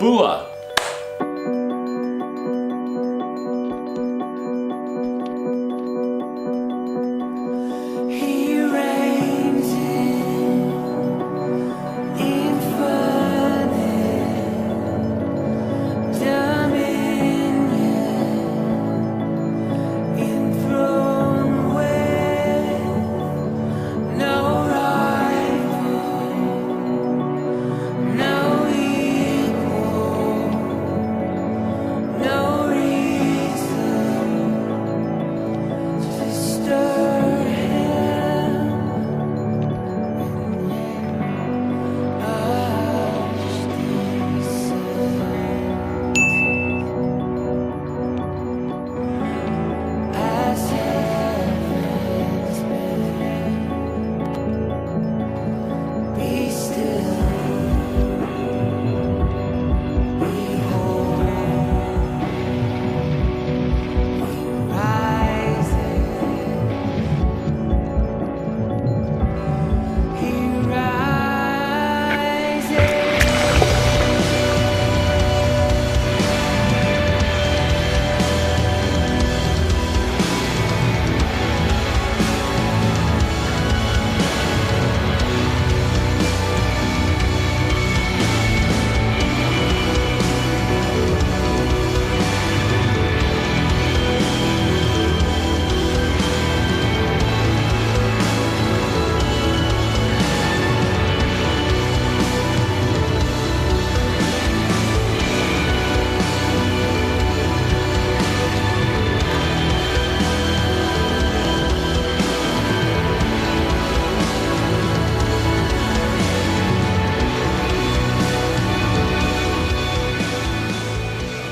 Bua!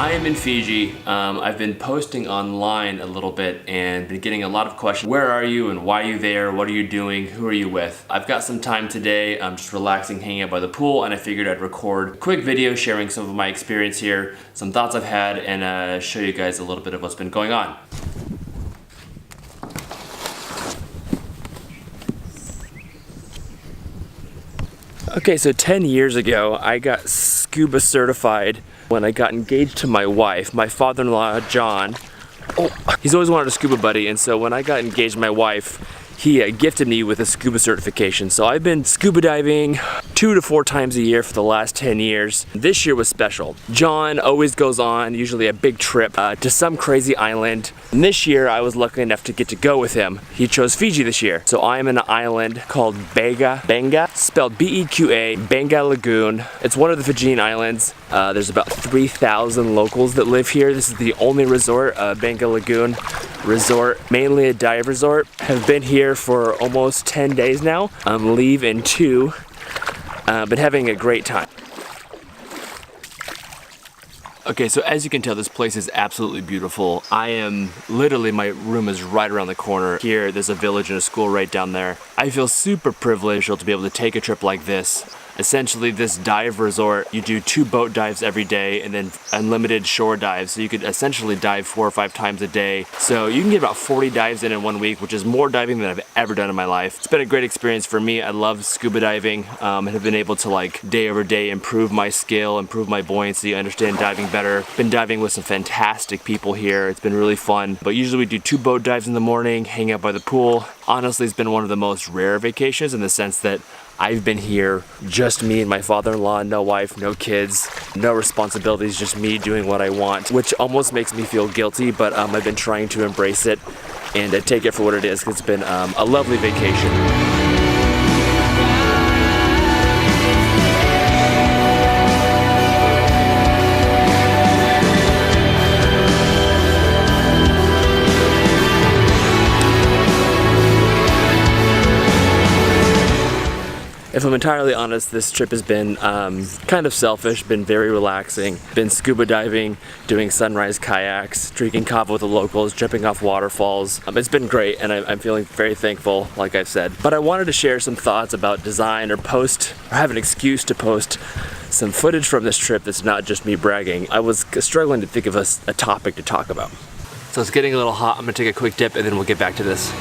I am in Fiji. I've been posting online a little bit and been getting a lot of questions. Where are you and why are you there? What are you doing? Who are you with? I've got some time today. I'm just relaxing, hanging out by the pool, and I figured I'd record a quick video sharing some of my experience here, some thoughts I've had, and show you guys a little bit of what's been going on. Okay, so 10 years ago, I got scuba certified when I got engaged to my wife. My father-in-law, John, he's always wanted a scuba buddy, and so when I got engaged to my wife, he gifted me with a scuba certification. So I've been scuba diving 2 to 4 times a year for the last 10 years. This year was special. John always goes on, usually a big trip, to some crazy island. And this year I was lucky enough to get to go with him. He chose Fiji this year. So I'm in an island called Beqa, spelled B-E-Q-A, Beqa Lagoon. It's one of the Fijian islands. There's about 3,000 locals that live here. This is the only resort, Beqa Lagoon resort, mainly a dive resort. Have been here for almost 10 days now. Leave in 2. Been having a great time. Okay, so as you can tell, this place is absolutely beautiful. My room is right around the corner. Here, there's a village and a school right down there. I feel super privileged to be able to take a trip like this. Essentially, this dive resort, you do 2 boat dives every day and then unlimited shore dives. So you could essentially dive 4 or 5 times a day. So you can get about 40 dives in 1 week, which is more diving than I've ever done in my life. It's been a great experience for me. I love scuba diving and have been able to day over day improve my skill, improve my buoyancy, understand diving better. Been diving with some fantastic people here. It's been really fun. But usually we do 2 boat dives in the morning, hang out by the pool. Honestly, it's been one of the most rare vacations in the sense that I've been here, just me and my father-in-law, no wife, no kids, no responsibilities, just me doing what I want, which almost makes me feel guilty, but I've been trying to embrace it and take it for what it is, because it's been a lovely vacation. If I'm entirely honest, this trip has been kind of selfish, been very relaxing. Been scuba diving, doing sunrise kayaks, drinking kava with the locals, jumping off waterfalls. It's been great, and I'm feeling very thankful, like I've said. But I wanted to share some thoughts about design, or have an excuse to post some footage from this trip that's not just me bragging. I was struggling to think of a topic to talk about. So it's getting a little hot. I'm gonna take a quick dip and then we'll get back to this.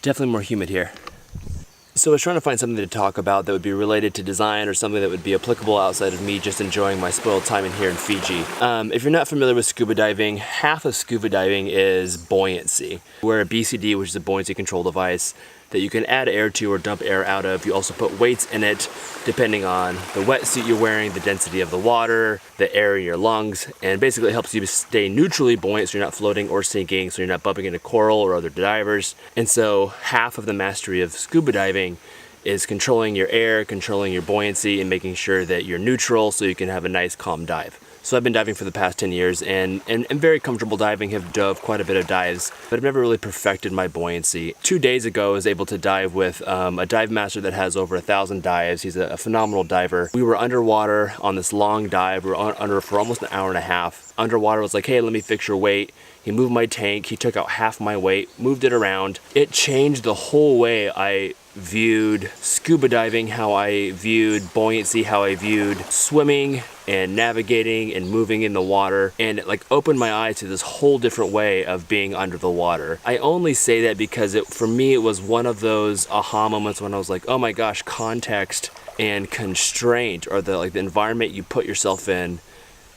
Definitely more humid here. So I was trying to find something to talk about that would be related to design or something that would be applicable outside of me just enjoying my spoiled time in here in Fiji. If you're not familiar with scuba diving, half of scuba diving is buoyancy. Wear a BCD, which is a buoyancy control device that you can add air to or dump air out of. You also put weights in it depending on the wetsuit you're wearing, the density of the water, the air in your lungs, and basically it helps you stay neutrally buoyant so you're not floating or sinking, so you're not bumping into coral or other divers. And so half of the mastery of scuba diving is controlling your air, controlling your buoyancy, and making sure that you're neutral so you can have a nice calm dive. So I've been diving for the past 10 years and very comfortable diving, have dove quite a bit of dives, but I've never really perfected my buoyancy. 2 days ago, I was able to dive with a dive master that has over 1,000 dives. He's a phenomenal diver. We were underwater on this long dive. We were under for almost an hour and a half. Underwater was like, hey, let me fix your weight. He moved my tank. He took out half my weight, moved it around. It changed the whole way I viewed scuba diving, how I viewed buoyancy, how I viewed swimming and navigating and moving in the water, and it like opened my eyes to this whole different way of being under the water. I only say that because for me it was one of those aha moments when I was like, oh my gosh, context and constraint, or the environment you put yourself in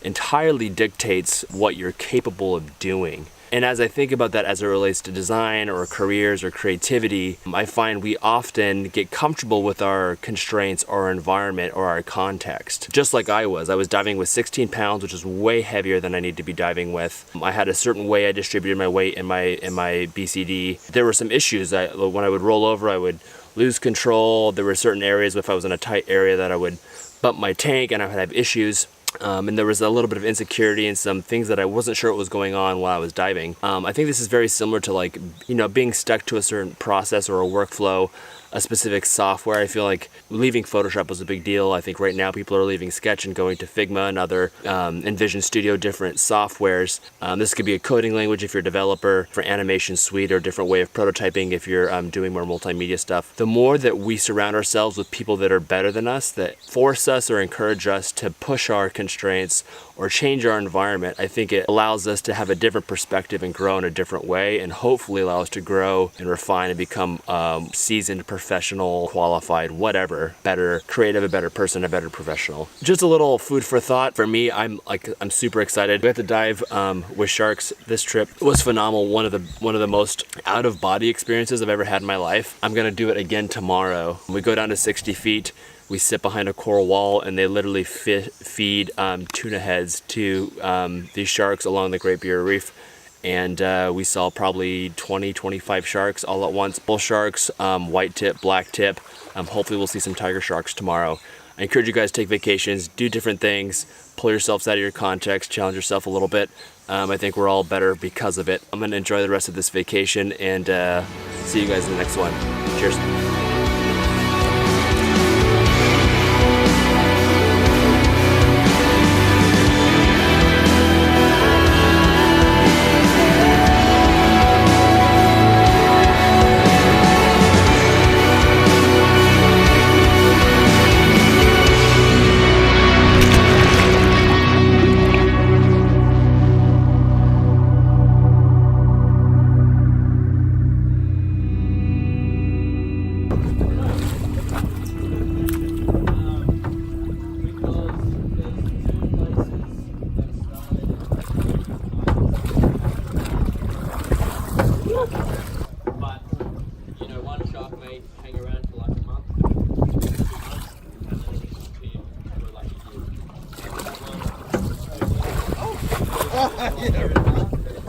entirely dictates what you're capable of doing. And as I think about that as it relates to design or careers or creativity, I find we often get comfortable with our constraints or our environment or our context. Just like I was diving with 16 pounds, which is way heavier than I need to be diving with. I had a certain way I distributed my weight in my BCD. There were some issues. When I would roll over, I would lose control. There were certain areas, if I was in a tight area, that I would bump my tank and I would have issues. And there was a little bit of insecurity and some things that I wasn't sure what was going on while I was diving. I think this is very similar to being stuck to a certain process or a workflow, a specific software. I feel like leaving Photoshop was a big deal. I think right now people are leaving Sketch and going to Figma and other InVision Studio, different softwares. This could be a coding language if you're a developer, for animation suite, or a different way of prototyping if you're doing more multimedia stuff. The more that we surround ourselves with people that are better than us, that force us or encourage us to push our constraints or change our environment, I think it allows us to have a different perspective and grow in a different way, and hopefully allow us to grow and refine and become seasoned, professional, qualified, whatever, better creative, a better person, a better professional. Just a little food for thought for me. I'm super excited. We had to dive with sharks. This trip was phenomenal. One of the most out of body experiences I've ever had in my life. I'm gonna do it again tomorrow. We go down to 60 feet. We sit behind a coral wall and they literally feed tuna heads to these sharks along the Great Barrier Reef. And we saw probably 20-25 sharks all at once. Bull sharks, white tip, black tip. Hopefully we'll see some tiger sharks tomorrow. I encourage you guys to take vacations, do different things, pull yourselves out of your context, challenge yourself a little bit. I think we're all better because of it. I'm gonna enjoy the rest of this vacation and see you guys in the next one. Cheers.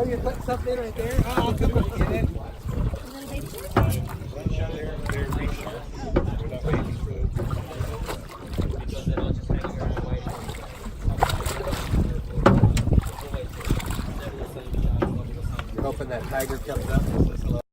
Oh, you put something right there? Oh, I'll come up and get it. You're hoping that tiger comes up.